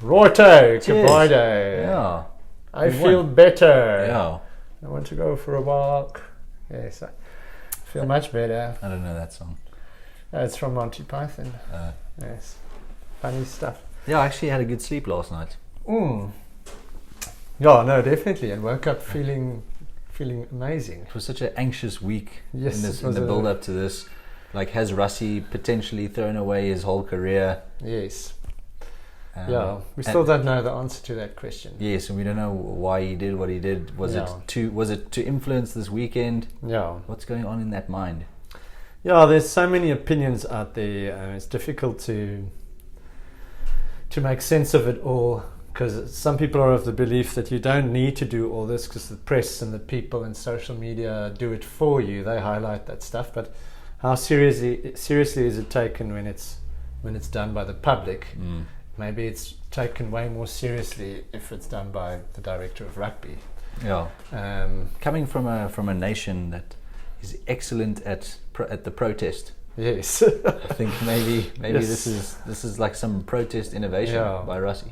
Righto, Cheers. goodbye day. Yeah. I We feel won. better. Yeah. I want to go for a walk. Yes, I feel much better. I don't know that song. It's from Monty Python. Yes, funny stuff. Yeah, I actually had a good sleep last night. Yeah, no, definitely. And woke up feeling amazing. It was such an anxious week Yes, in the build up to this. Like, has Rassie potentially thrown away his whole career? Yes. Yeah, we still don't know the answer to that question. Yes, and we don't know why he did what he did. Was it to influence this weekend? Yeah. What's going on in that mind? Yeah, there's so many opinions out there. It's difficult to make sense of it all, because some people are of the belief that you don't need to do all this because the press and the people and social media do it for you. They highlight that stuff, but how seriously is it taken when it's done by the public? Maybe it's taken way more seriously if it's done by the director of rugby. Yeah. Coming from a nation that is excellent at the protest. Yes. I think maybe Yes. this is like some protest innovation by Rassie.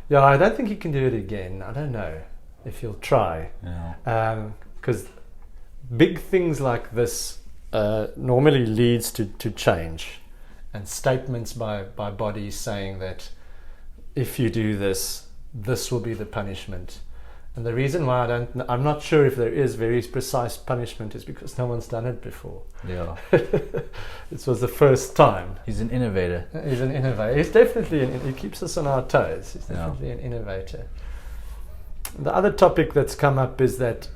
Yeah, I don't think he can do it again. I don't know if he'll try. Yeah. Because big things like this normally leads to change, and statements by bodies saying that if you do this, this will be the punishment. And the reason why I'm not sure if there is very precise punishment is because no one's done it before. Yeah. This was the first time. He's an innovator. He's an innovator. He's definitely, he keeps us on our toes. He's definitely an innovator. The other topic that's come up is that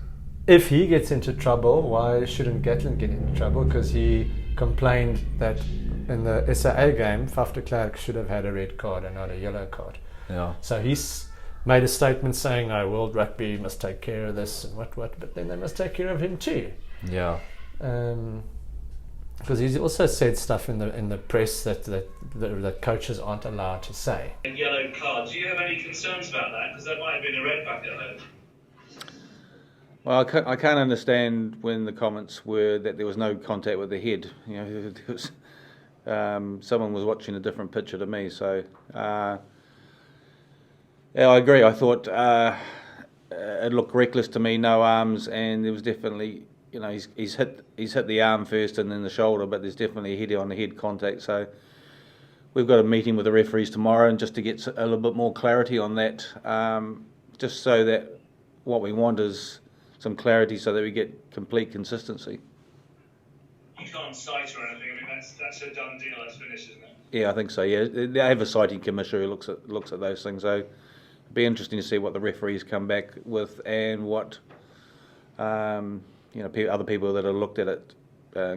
if he gets into trouble, why shouldn't Gatlin get into trouble? Because he complained that in the SAA game, Faf de Klerk should have had a red card and not a yellow card. Yeah. So he's made a statement saying, "Oh, World Rugby must take care of this and what," but then they must take care of him too. Yeah. Because he's also said stuff in the press that coaches aren't allowed to say. Yellow card. Do you have any concerns about that? Because that might have been a red back at home. Well, I can't understand when the comments were that there was no contact with the head. You know, there was, someone was watching a different picture to me. So, yeah, I agree. I thought it looked reckless to me. No arms, and there was definitely, you know, he's hit the arm first and then the shoulder, but there's definitely a head on the head contact. So, we've got a meeting with the referees tomorrow, and just to get a little bit more clarity on that, just so that what we want is some clarity so that we get complete consistency. You can't cite or anything. I mean, that's a done deal. That's finished, isn't it? Yeah, I think so. Yeah, they have a citing commissioner who looks at those things. So it'd be interesting to see what the referees come back with and what other people that have looked at it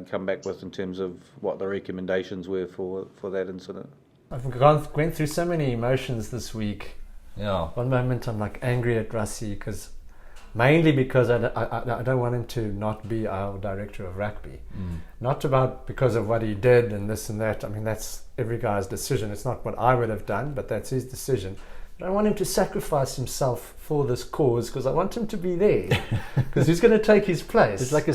come back with in terms of what the recommendations were for that incident. I've went through so many emotions this week. Yeah. One moment I'm like angry at Rassie mainly because I don't want him to not be our director of rugby. Not because of what he did and this and that. I mean, that's every guy's decision. It's not what I would have done, but that's his decision. But I want him to sacrifice himself for this cause because I want him to be there because he's going to take his place. It's like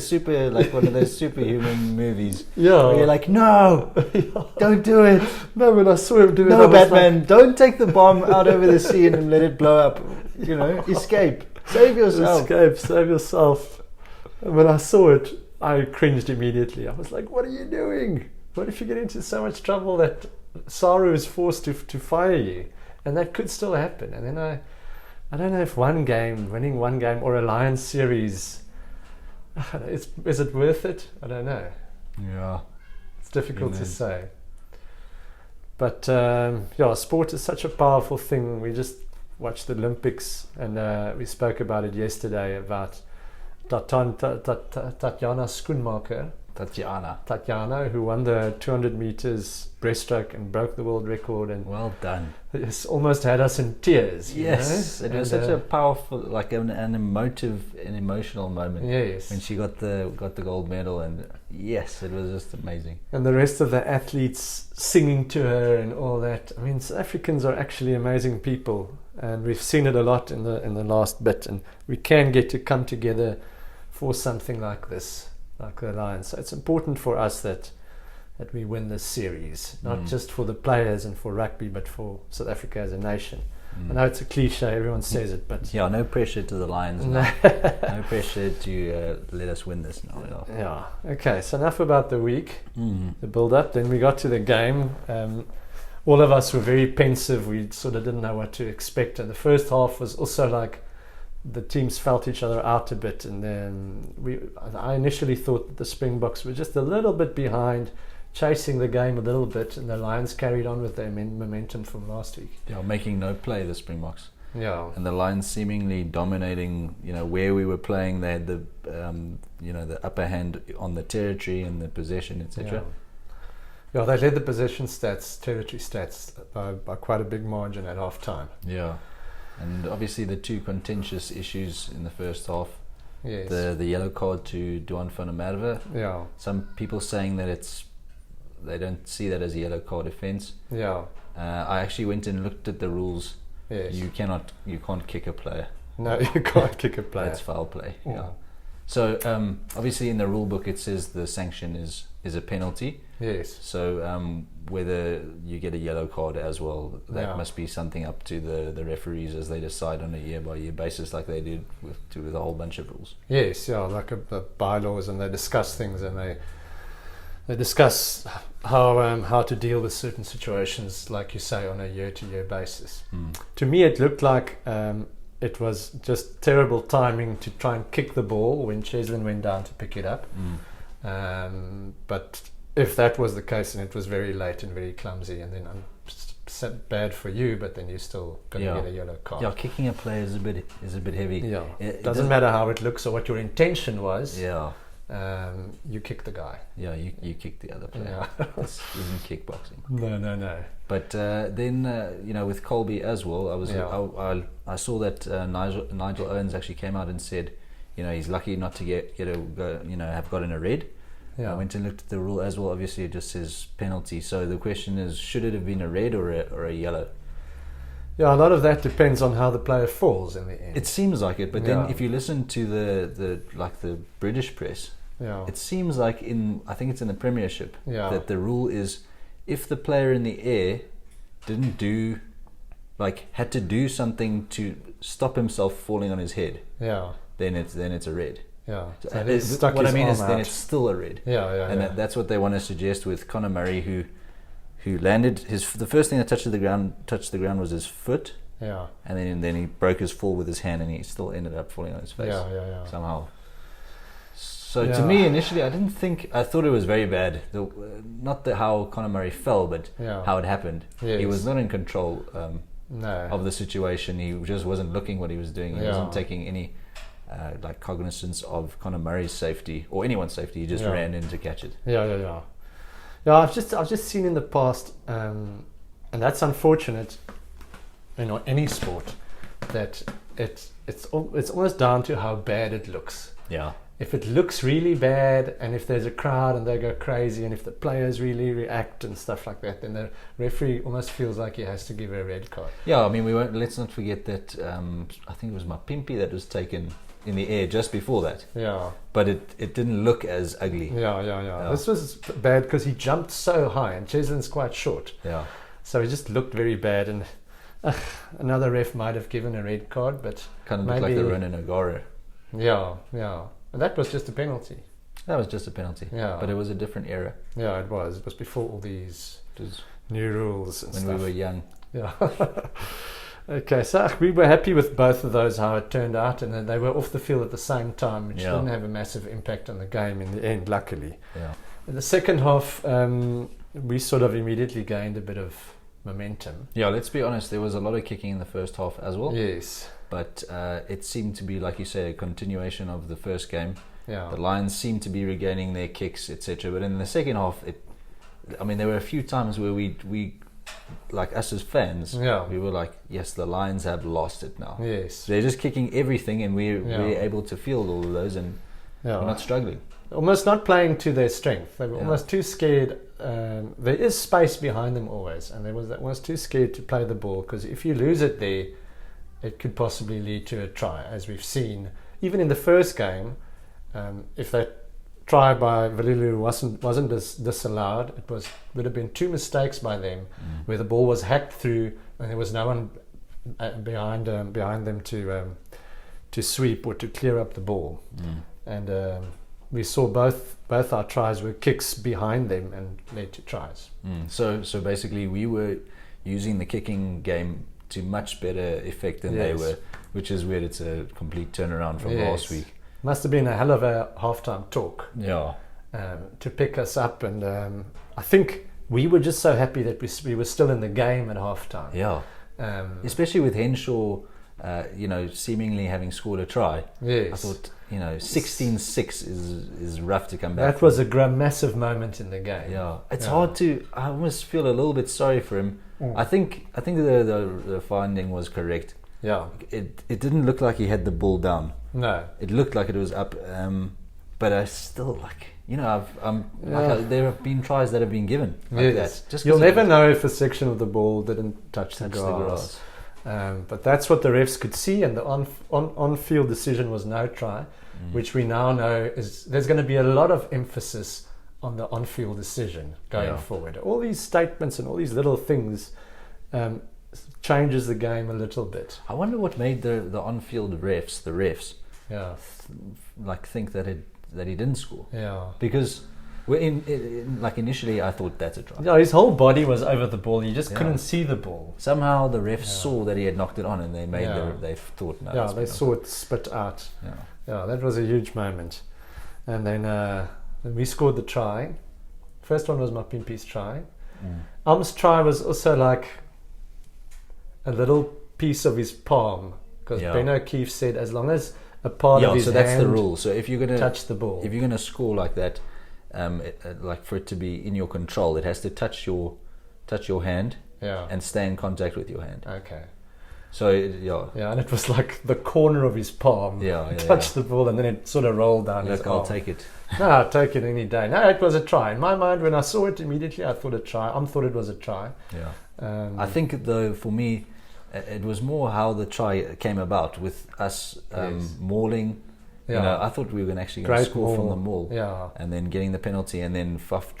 one of those superhuman movies. Yeah. Where you're like, no, don't do it. No, when I saw him do it, No, Batman, don't take the bomb out over the sea and let it blow up. You know, escape. Save yourself. Save yourself. And when I saw it, I cringed immediately. I was like, what are you doing? What if you get into so much trouble that Saru is forced to fire you? And that could still happen. And then I don't know if winning one game or a Lions series, is it worth it? I don't know. Yeah. It's difficult to say. But sport is such a powerful thing. We just watched the Olympics, and we spoke about it yesterday about Tatjana Schoenmaker. Tatjana, who won the 200 meters breaststroke and broke the world record, and well done. It's almost had us in tears. Yes, it was such a powerful, like an emotional moment. Yes, when she got the gold medal, and yes, it was just amazing. And the rest of the athletes singing to her and all that. I mean, South Africans are actually amazing people, and we've seen it a lot in the last bit, and we can get to come together for something like this, like the Lions. So it's important for us that that we win this series, not just for the players and for rugby, but for South Africa as a nation. I know it's a cliche, everyone says it, but Yeah, no pressure to the Lions. No. No pressure to let us win this now. yeah. Okay, so enough about the week, the build-up. Then we got to the game. All of us were very pensive. We sort of didn't know what to expect, and the first half was also like the teams felt each other out a bit, and then I initially thought that the Springboks were just a little bit behind, chasing the game a little bit, and the Lions carried on with their momentum from last week. Yeah, making no play, the Springboks. Yeah. And the Lions seemingly dominating, where we were playing. They had the, the upper hand on the territory and the possession, etc. Yeah, they led the possession stats, territory stats, by quite a big margin at half time. Yeah. And obviously the two contentious issues in the first half. Yes. The yellow card to Duan van der Merwe. Yeah. Some people saying that they don't see that as a yellow card offence. Yeah. I actually went and looked at the rules. Yes. You can't kick a player. No, you can't kick a player. That's foul play. Yeah. Yeah. So obviously in the rule book it says the sanction is a penalty. Yes. So whether you get a yellow card as well, that Yeah. must be something up to the referees as they decide on a year by year basis, like they did with a whole bunch of rules. Yes, yeah, like the bylaws, and they discuss things, and they discuss how to deal with certain situations, like you say, on a year-to-year basis. To me, it looked like it was just terrible timing to try and kick the ball when Cheslin went down to pick it up. But if that was the case, and it was very late and very clumsy, and then bad for you, but then you're still going to get a yellow card. Yeah, kicking a player is a bit heavy. Yeah, It doesn't matter how it looks or what your intention was. Yeah. You kick the guy. Yeah, you kick the other player. Yeah. This isn't kickboxing. No. But then with Colby as well, I saw that Nigel Owens actually came out and said, he's lucky not to have gotten a red. Yeah. I went and looked at the rule as well. Obviously, it just says penalty. So the question is, should it have been a red or a yellow? Yeah, a lot of that depends on how the player falls in the end. It seems like it, but then if you listen to the British press, it seems like I think it's in the Premiership, that the rule is if the player in the air had to do something to stop himself falling on his head, then it's a red. Yeah. So what I mean is then it's still a red. Yeah. That's what they want to suggest with Conor Murray, who landed the first thing that touched the ground was his foot. Yeah. And then he broke his fall with his hand, and he still ended up falling on his face. Somehow. So to me, initially, I thought it was very bad. Not how Conor Murray fell, but how it happened. Yes. He was not in control of the situation. He just wasn't looking what he was doing. He wasn't taking any cognizance of Conor Murray's safety or anyone's safety. He just ran in to catch it. Yeah. I've just seen in the past, and that's unfortunate. Any sport, that it's almost down to how bad it looks. Yeah. If it looks really bad, and if there's a crowd and they go crazy, and if the players really react and stuff like that, then the referee almost feels like he has to give a red card. Yeah, I mean, let's not forget that I think it was Mapimpi that was taken in the air just before that. Yeah. But it didn't look as ugly. Yeah. This was bad because he jumped so high, and Cheslin's quite short. Yeah. So he just looked very bad, and another ref might have given a red card, but kind of looked like the Ronan O'Gara. Yeah. And that was just a penalty. That was just a penalty. Yeah. But it was a different era. Yeah, it was. It was before all these new rules and when stuff. we were young. Yeah. Okay, so we were happy with both of those, how it turned out, and then they were off the field at the same time, which didn't have a massive impact on the game in the end, luckily. Yeah. In the second half, we sort of immediately gained a bit of momentum. Yeah, let's be honest, there was a lot of kicking in the first half as well. Yes. But it seemed to be, like you say, a continuation of the first game. Yeah. The Lions seemed to be regaining their kicks, etc. But in the second half, there were a few times where we like us as fans, we were like, yes, the Lions have lost it now. Yes. They're just kicking everything, and we're able to field all of those, and we're not struggling. Almost not playing to their strength. They were almost too scared. There is space behind them always, and they was almost too scared to play the ball, because if you lose it there, it could possibly lead to a try, as we've seen. Even in the first game, if they try by Valilu wasn't disallowed. It would have been 2 mistakes by them, where the ball was hacked through and there was no one behind them to sweep or to clear up the ball. And we saw both our tries were kicks behind them and led to tries. So basically we were using the kicking game to much better effect than they were, which is weird. It's a complete turnaround from last week. Must have been a hell of a halftime talk. Yeah. To pick us up, and I think we were just so happy that we were still in the game at halftime. Yeah. Especially with Henshaw, seemingly having scored a try. Yes. I thought, 16-6 is rough to come back. That was a massive moment in the game. Yeah. It's hard to. I almost feel a little bit sorry for him. I think the finding was correct. Yeah. It didn't look like he had the ball down. No. It looked like it was up. But I still there have been tries that have been given like that. Just you'll never know if a section of the ball didn't touch the grass. But that's what the refs could see, and the on-field decision was no try, which we now know there's going to be a lot of emphasis on the on-field decision going forward. All these statements and all these little things changes the game a little bit. I wonder what made the on-field refs, think that he didn't score. Yeah, because initially I thought that's a try. Yeah, his whole body was over the ball. You just couldn't see the ball. Somehow the refs saw that he had knocked it on, and they made they thought no. Yeah, they saw it spit out. Yeah, that was a huge moment. And then we scored the try. First one was Mapimpi's try. Am's try was also like a little piece of his palm, because Ben O'Keefe said as long as a part of his hand. So that's the rule. So if you're going to touch the ball, if you're going to score like that, like for it to be in your control, it has to touch your hand and stay in contact with your hand. Okay. So and it was like the corner of his palm touched the ball, and then it sort of rolled down his arm. I'll take it. No, I'll take it any day. No, it was a try. In my mind, when I saw it immediately, I thought a try. I thought it was a try. Yeah. I think though, for me, it was more how the try came about with us mauling. Yeah. I thought we were actually going to score from the maul, and then getting the penalty, and then Faf,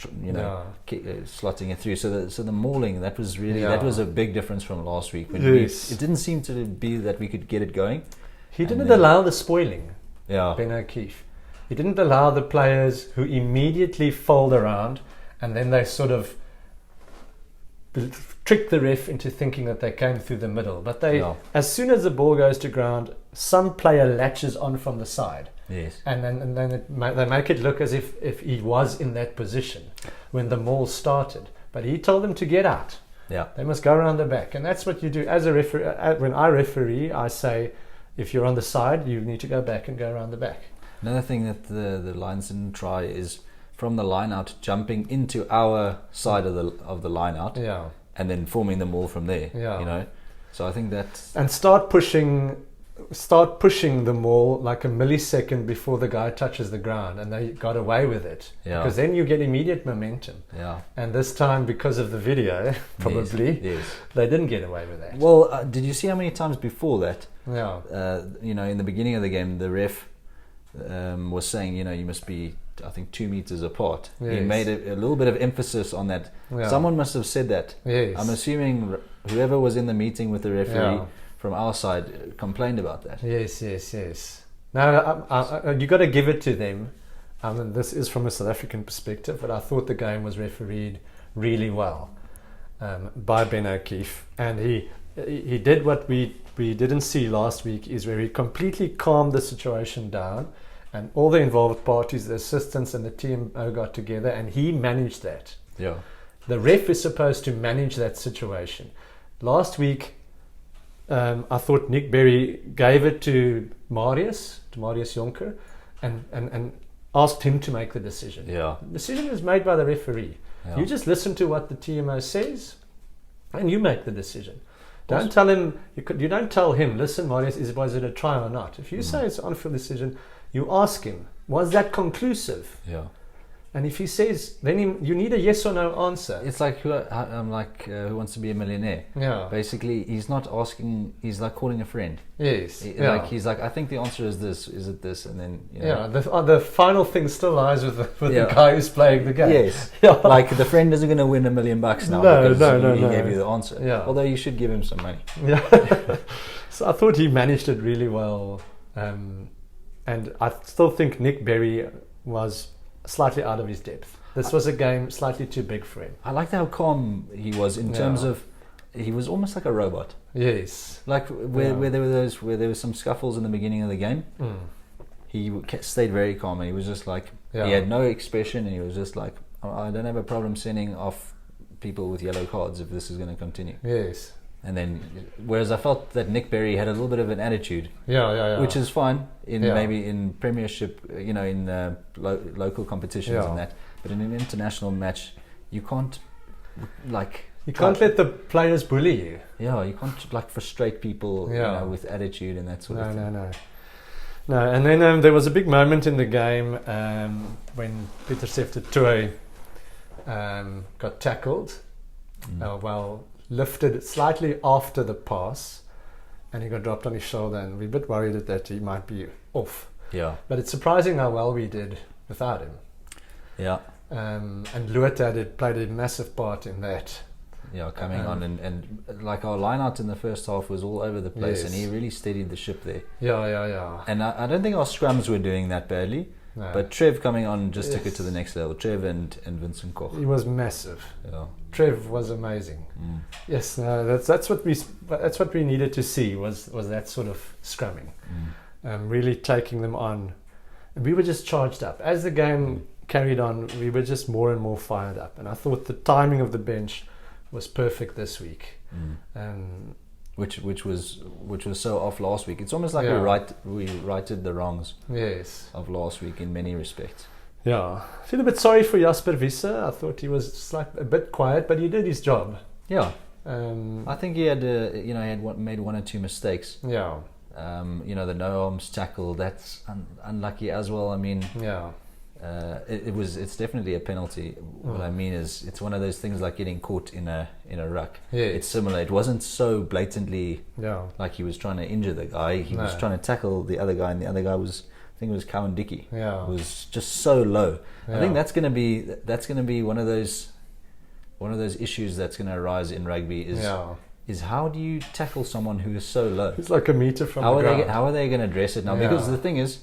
slotting it through. So the mauling, that was really that was a big difference from last week. When it didn't seem to be that we could get it going. He didn't allow the spoiling. Yeah, Ben O'Keefe. He didn't allow the players who immediately fold around, and then they sort of trick the ref into thinking that they came through the middle. But as soon as the ball goes to ground, some player latches on from the side. Yes. And then they make it look as if he was in that position when the maul started. But he told them to get out. Yeah. They must go around the back. And that's what you do as a referee. When I referee, I say, if you're on the side, you need to go back and go around the back. Another thing that the Lions didn't try is from the line out, jumping into our side of the line out. Yeah. And then forming the maul from there. Yeah. So I think that's... And start pushing the maul like a millisecond before the guy touches the ground, and they got away with it. Yeah. Because then you get immediate momentum. Yeah. And this time, because of the video, probably, they didn't get away with that. Well, did you see how many times before that? Yeah. In the beginning of the game, the ref was saying, you must be, I think, 2 meters apart. Yes. He made a little bit of emphasis on that. Yeah. Someone must have said that. Yes. I'm assuming whoever was in the meeting with the referee from our side complained about that. Yes. Now, you got to give it to them. This is from a South African perspective, but I thought the game was refereed really well by Ben O'Keefe, and he did what we didn't see last week, is where he completely calmed the situation down, and all the involved parties, the assistants and the TMO, got together, and he managed that. Yeah. The ref is supposed to manage that situation. Last week, I thought Nick Berry gave it to Marius Jonker, and asked him to make the decision. Yeah. The decision is made by the referee. Yeah. You just listen to what the TMO says, and you make the decision. Don't tell him. You don't tell him. Listen, Marius, was it a try or not? If you say it's an on-field decision, you ask him, was that conclusive? Yeah. And if he says, then you need a yes or no answer. It's like who wants to be a millionaire. Yeah. Basically, he's not asking. He's like calling a friend. Yes. Like he's like, I think the answer is this. Is it this? And then the final thing still lies with the guy who's playing the game. Yes. Yeah. Like the friend isn't going to win $1 million now because he gave you the answer. Yeah. Although you should give him some money. Yeah. So I thought he managed it really well, and I still think Nick Berry was slightly out of his depth. This was a game slightly too big for him. I liked how calm he was in terms of, he was almost like a robot. Yes. Like where there was some scuffles in the beginning of the game, he stayed very calm, and he was just like, he had no expression, and he was just like, I don't have a problem sending off people with yellow cards if this is going to continue. Yes. And then, whereas I felt that Nick Berry had a little bit of an attitude, which is fine maybe in Premiership, in local competitions and that. But in an international match, you can't let the players bully you. Yeah, you can't like frustrate people with attitude and that sort of thing. No. And then there was a big moment in the game when Pieter Sefte got tackled. Lifted slightly after the pass, and he got dropped on his shoulder, and we're a bit worried that he might be off. Yeah. But it's surprising how well we did without him. Yeah. And Luat played a massive part in that. Yeah, coming on and like our line out in the first half was all over the place, and he really steadied the ship there. Yeah. And I don't think our scrums were doing that badly. No. But Trev coming on just took it to the next level. Trev and Vincent Koch. He was massive. Yeah. Trev was amazing. Yes, that's what we needed to see was that sort of scrumming, really taking them on, and we were just charged up as the game carried on. We were just more and more fired up, and I thought the timing of the bench was perfect this week. Which was so off last week. It's almost like we righted the wrongs of last week in many respects. Yeah, I feel a bit sorry for Jasper Wiese. I thought he was like a bit quiet, but he did his job. Yeah, I think he had made one or two mistakes. Yeah, the no arms tackle, that's unlucky as well. I mean, it's definitely a penalty. What I mean is, it's one of those things like getting caught in a ruck. It's similar. It wasn't so blatantly like he was trying to injure the guy. He was trying to tackle the other guy, and the other guy was, I think it was Cowan Dickey. Yeah, it was just so low. I think that's going to be one of those issues that's going to arise in rugby. Is how do you tackle someone who is so low? It's like a meter from the ground. How are they going to address it now? Because the thing is,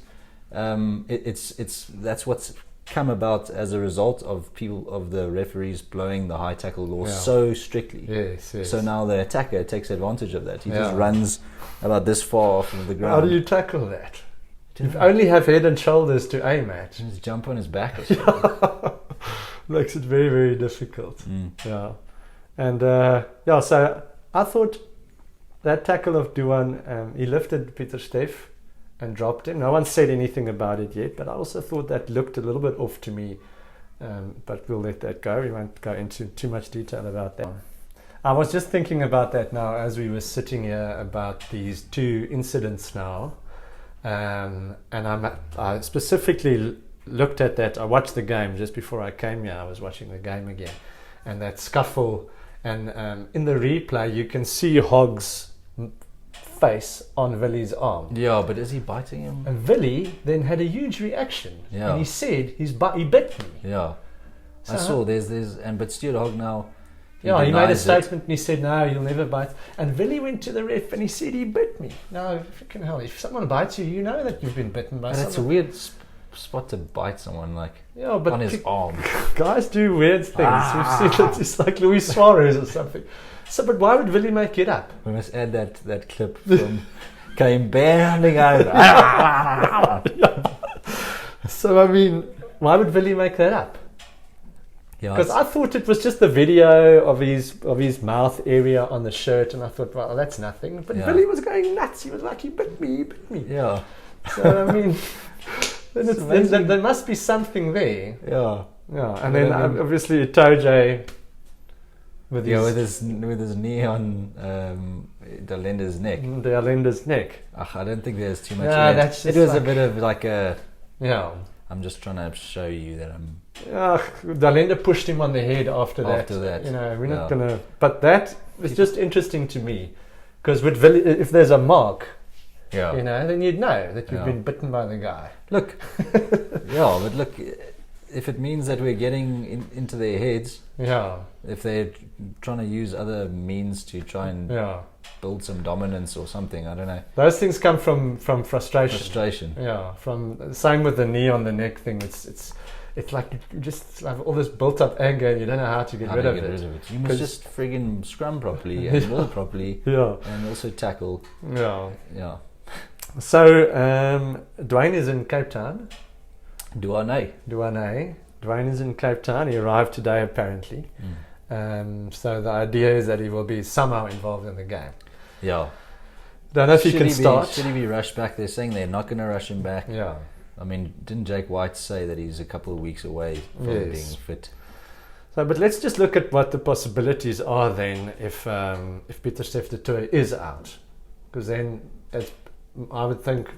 that's what's come about as a result of the referees blowing the high tackle law so strictly. Yes. So now the attacker takes advantage of that. He just runs about this far off of the ground. How do you tackle that? You only have head and shoulders to aim at. Just jump on his back or something. Makes it very, very difficult. Yeah. And so I thought that tackle of Duan, he lifted Pieter Steff and dropped him. No one said anything about it yet, but I also thought that looked a little bit off to me. But we'll let that go. We won't go into too much detail about that. I was just thinking about that now as we were sitting here about these two incidents now. And I specifically looked at that. I watched the game just before I came here. I was watching the game again, and that scuffle. And in the replay, you can see Hogg's face on Willy's arm. Yeah, but is he biting him? And Willy then had a huge reaction. Yeah. And he said, he bit me. Yeah. So I saw but Stuart Hogg now. He made a statement and he said, no, he'll never bite. And Willy went to the ref and he said he bit me. Now, freaking hell, if someone bites you, you know that you've been bitten by someone. That's a weird spot to bite someone, but on his arm. Guys do weird things. We've seen it. It's like Luis Suarez or something. So, but why would Willy make it up? We must add that clip from came bounding over. So, I mean, why would Willy make that up? Because I thought it was just the video of his mouth area on the shirt, and I thought, well, that's nothing. But Willy was going nuts. He was like, he bit me. Yeah. So, I mean, then there must be something there. Yeah. And then obviously Toje with his knee on the lender's neck. The lender's neck. I don't think there's too much. Yeah, that's just it was a bit of like a I'm just trying to show you that I'm. Dalenda pushed him on the head after that. We're not gonna. But that was just interesting to me, because if there's a mark, then you'd know that you've been bitten by the guy. Look, but look, if it means that we're getting into their heads, if they're trying to use other means to try and build some dominance or something, I don't know. Those things come from frustration. Frustration. Yeah, same with the knee on the neck thing. It's like you just have all this built-up anger and you don't know how to get rid of it. You must just friggin' scrum properly and ball properly, and also tackle. Yeah. So, Dwayne is in Cape Town. Dwayne is in Cape Town. He arrived today, apparently. So the idea is that he will be somehow involved in the game. Yeah. Don't know if he can start. Should he be rushed back? They're saying they're not going to rush him back. Yeah. I mean, didn't Jake White say that he's a couple of weeks away from being fit? So, but let's just look at what the possibilities are then if Pieter-Steph du Toit is out. Because then I would think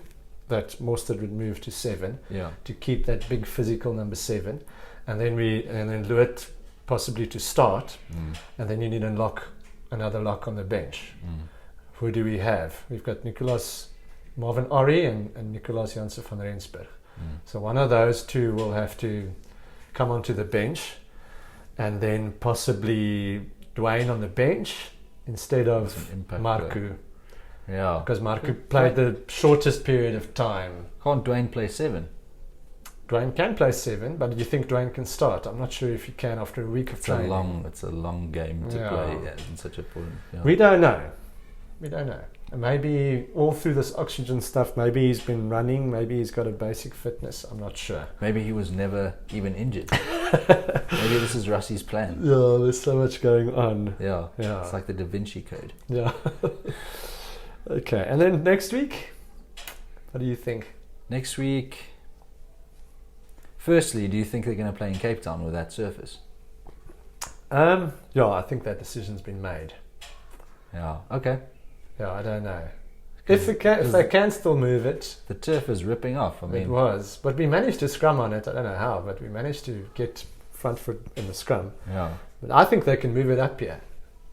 that Mostert would move to 7 to keep that big physical number 7, and then Lewitt possibly to start, and then you need another lock on the bench. Who do we have? We've got Marvin Orrie and Nicolaas Janse van Rensburg. So one of those two will have to come onto the bench, and then possibly Dwayne on the bench instead of Marku. Yeah, because Marku played the shortest period of time. Can't Dwayne play 7? Dwayne can play 7, but do you think Dwayne can start? I'm not sure if he can after a week of training. It's a long game to play in such a point. Yeah. We don't know. Maybe all through this oxygen stuff, maybe he's been running, maybe he's got a basic fitness, I'm not sure. Maybe he was never even injured. Maybe this is Russie's plan. Yeah, there's so much going on. Yeah. It's like the Da Vinci Code. Yeah. Okay, and then next week, what do you think? Next week, firstly, do you think they're going to play in Cape Town with that surface? I think that decision's been made. Yeah, okay. Yeah, I don't know. If they can still move it. The turf is ripping off. It was, but we managed to scrum on it. I don't know how, but we managed to get front foot in the scrum. Yeah. But I think they can move it up here.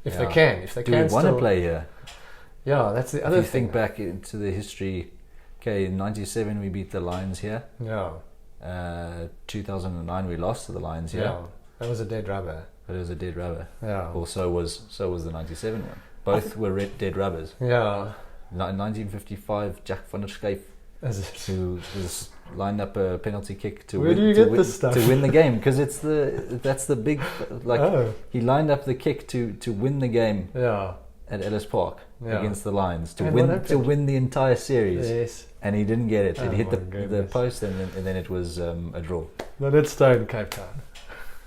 If they can. Do we want to play here? Yeah, that's the other thing. If you think back into the history, in 97 we beat the Lions here. Yeah. 2009 we lost to the Lions here. Yeah, that was a dead rubber. But it was a dead rubber. Yeah. Well, so was the 97 one. Both were dead rubbers. Yeah. 1955, Jack van der Schijf, who was lined up a penalty kick to win the game, because that's the big he lined up the kick to win the game. Yeah. At Ellis Park against the Lions to win the entire series. Yes. And he didn't get it. It hit the post, and then it was a draw. No, let's stay in Cape Town.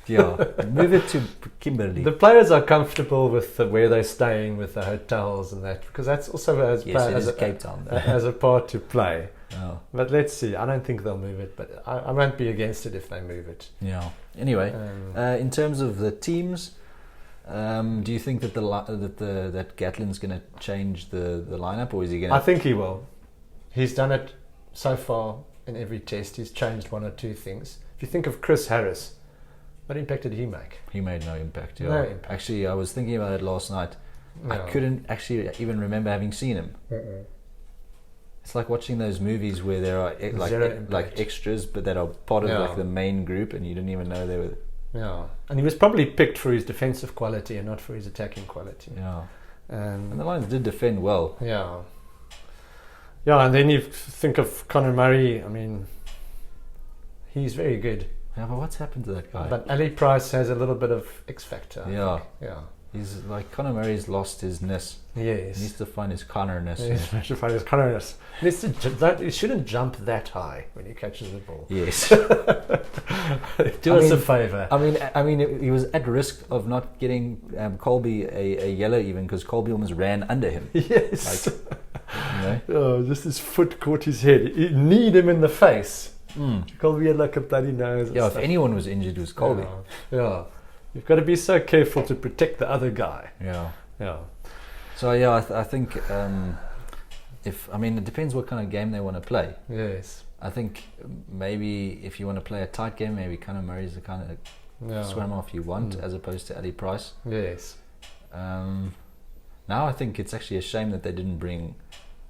Yeah, move it to Kimberley. The players are comfortable with where they're staying, with the hotels and that, because that's also as Cape Town as a part to play. Oh. But let's see. I don't think they'll move it, but I won't be against it if they move it. Yeah. Anyway, in terms of the teams, do you think that that Gatlin's going to change the lineup, or is he going? I think he will. He's done it so far in every test. He's changed one or two things. If you think of Chris Harris, what impact did he make? He made no impact. No impact. Actually, I was thinking about it last night. No. I couldn't actually even remember having seen him. It's like watching those movies where there are like extras, but that are part of like the main group, and you didn't even know they were. Yeah, and he was probably picked for his defensive quality and not for his attacking quality. Yeah, and the Lions did defend well. Yeah. Yeah, and then you think of Conor Murray. I mean, he's very good. Yeah, but what's happened to that guy? But Ali Price has a little bit of X factor. Yeah. Yeah. He's like, Conor Murray's lost his ness. Yes. He needs to find his Conor-ness. He needs to find his Conor-ness. He shouldn't jump that high when he catches the ball. Yes. Do us a favour. I mean, he was at risk of not getting Colby a yellow even, because Colby almost ran under him. Yes. Just his foot caught his head. He kneed him in the face. Colby had like a bloody nose. Yeah, if anyone was injured, it was Colby. Yeah. You've got to be so careful to protect the other guy. Yeah. Yeah. So I think it depends what kind of game they want to play. Yes. I think maybe if you want to play a tight game, maybe Conor Murray's the kind of scrum off you want, as opposed to Ali Price. Yes. Now I think it's actually a shame that they didn't bring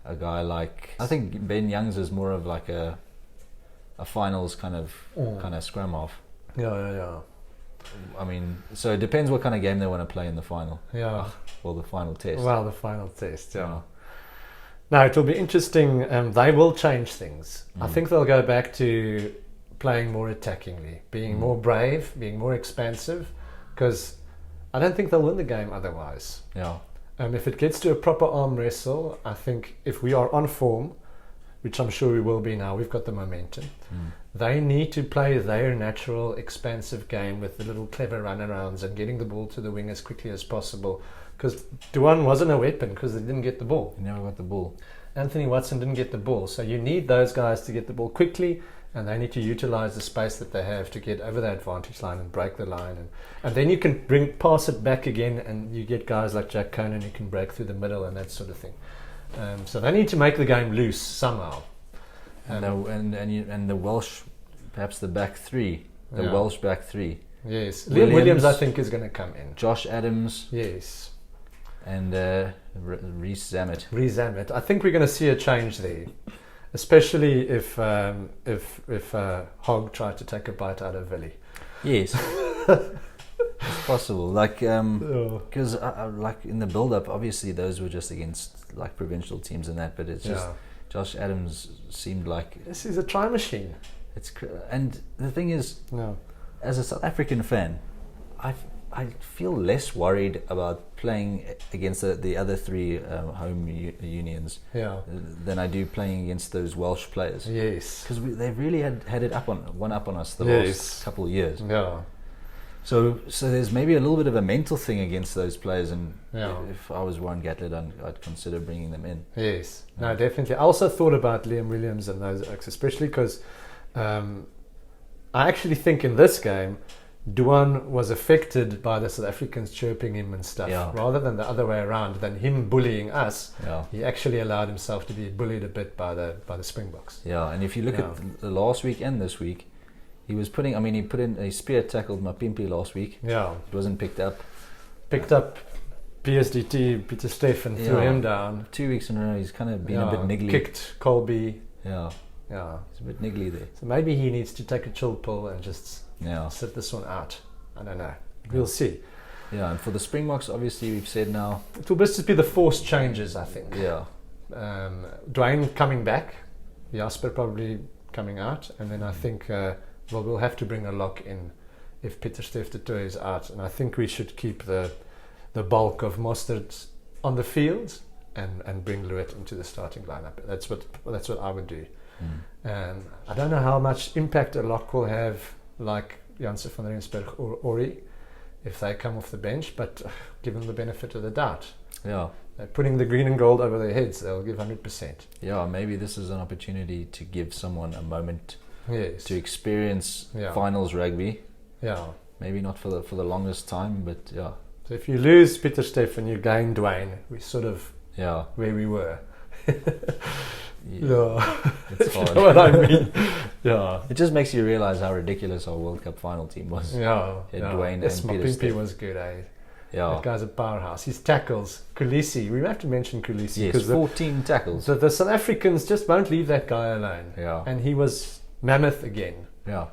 a guy like, I think Ben Youngs is more of like a finals kind of scrum off. Yeah. I mean, so it depends what kind of game they want to play in the final. Yeah. Well, the final test. Well, the final test, yeah. No, it will be interesting. They will change things. I think they'll go back to playing more attackingly, being more brave, being more expansive, because I don't think they'll win the game otherwise. Yeah. If it gets to a proper arm wrestle, I think if we are on form, which I'm sure we will be now, we've got the momentum. They need to play their natural expansive game with the little clever runarounds and getting the ball to the wing as quickly as possible. Because Duan wasn't a weapon because they didn't get the ball. He never got the ball. Anthony Watson didn't get the ball. So you need those guys to get the ball quickly, and they need to utilize the space that they have to get over the advantage line and break the line. And then you can pass it back again, and you get guys like Jack Conan who can break through the middle and that sort of thing. So they need to make the game loose somehow. And the Welsh, perhaps the back three, Welsh back three. Yes, Liam Williams I think is going to come in. Josh Adams. Yes. And Reece Zammit. I think we're going to see a change there, especially if Hogg tried to take a bite out of Willie. Yes. It's possible, like because like in the build-up, obviously those were just against like provincial teams and that, but it's just Josh Adams seemed like this is a try machine. And the thing is, as a South African fan, I feel less worried about playing against the other three home unions than I do playing against those Welsh players. Yes, because they've really had it one up on us the last couple of years. Yeah. So there's maybe a little bit of a mental thing against those players, and if I was Warren Gatlett, I'd consider bringing them in. Yes, no, definitely. I also thought about Liam Williams and those oaks, especially because I actually think in this game, Duan was affected by the South Africans chirping him and stuff, rather than the other way around, than him bullying us. Yeah. He actually allowed himself to be bullied a bit by the Springboks. Yeah, and if you look at the last week and this week, he put in a spear tackled Mapimpi last week. Yeah. It wasn't picked up. Picked up PSDT, Peter Stephan, threw him down. 2 weeks in a row, he's kind of been a bit niggly. Kicked Colby. Yeah. He's a bit niggly there. So maybe he needs to take a chill pill and just sit this one out. I don't know. We'll see. Yeah, and for the Springboks, obviously we've said now, it will just be the forced changes, I think. Yeah. Dwayne coming back, Jasper probably coming out, and then I think we'll have to bring a lock in if Peter Steph de Tooy is out, and I think we should keep the bulk of Mostert on the field and bring Lewitt into the starting lineup. That's what I would do. I don't know how much impact a lock will have, like Janse van Rensburg or Ori, if they come off the bench, but give them the benefit of the doubt. Yeah. They're putting the green and gold over their heads. They'll give 100%. Yeah, maybe this is an opportunity to give someone a moment to experience finals rugby. Yeah. Maybe not for the longest time, but yeah. So if you lose Peter Stephan, you gain Dwayne. We're sort of where we were. It's hard. You know what I mean? Yeah. It just makes you realise how ridiculous our World Cup final team was. Dwayne and Peter Stephan was good, eh? Yeah. That guy's a powerhouse. His tackles, Kulisi. We have to mention Kulisi. Yes, 14 tackles. So the South Africans just won't leave that guy alone. Yeah. And he was mammoth again. Yeah.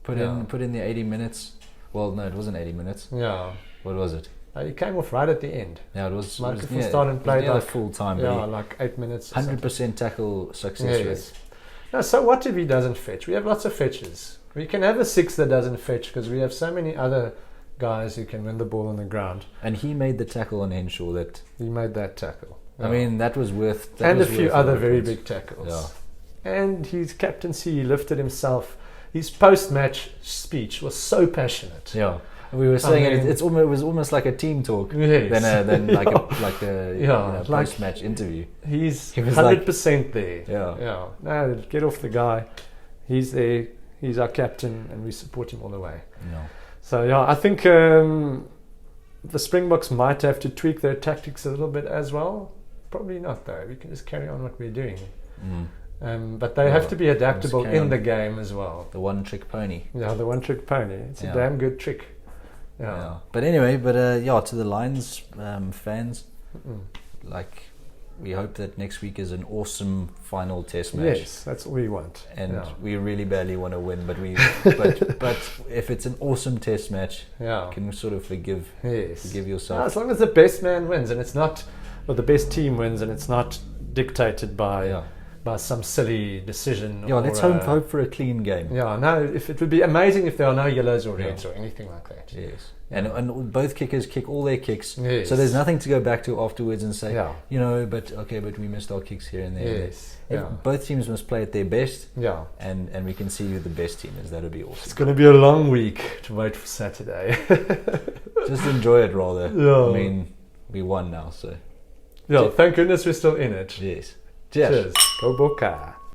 Put in the 80 minutes. Well, no, it wasn't 80 minutes. Yeah. What was it? He came off right at the end. Yeah, it was. Michael started and played like full time. Yeah, like 8 minutes. 100% tackle success rate. Now, so what if he doesn't fetch? We have lots of fetches. We can have a 6 that doesn't fetch because we have so many other guys who can win the ball on the ground. And he made the tackle on Henshaw. He made that tackle. I mean, that was worth. And a few other very big tackles. Yeah. And his captaincy, he lifted himself. His post-match speech was so passionate. Yeah. We were saying it was almost like a team talk than like a post-match interview. He's 100% there. Yeah. No, get off the guy. He's there. He's our captain, and we support him all the way. Yeah. So I think the Springboks might have to tweak their tactics a little bit as well. probably not though. We can just carry on what we're doing. But they have to be adaptable in the game as well. The one-trick pony. Yeah, the one-trick pony. It's a damn good trick. Yeah. But anyway, to the Lions fans, we hope that next week is an awesome final test match. Yes, that's what we want. And we really badly want to win, but but if it's an awesome test match, you can sort of forgive yourself. As long as the best man wins, and it's not, or the best team wins, and it's not dictated by some silly decision. Yeah, let's hope for a clean game. Yeah, no, if it would be amazing if there are no yellows or reds or anything like that. Yes. And both kickers kick all their kicks, so there's nothing to go back to afterwards and say, but we missed our kicks here and there. Yes. Both teams must play at their best. Yeah. And we can see who the best team is. That'll be awesome. It's going to be a long week to wait for Saturday. Just enjoy it rather. Yeah. I mean, we won now, so. Yeah, thank goodness we're still in it. Yes. Cheers. Go Boca.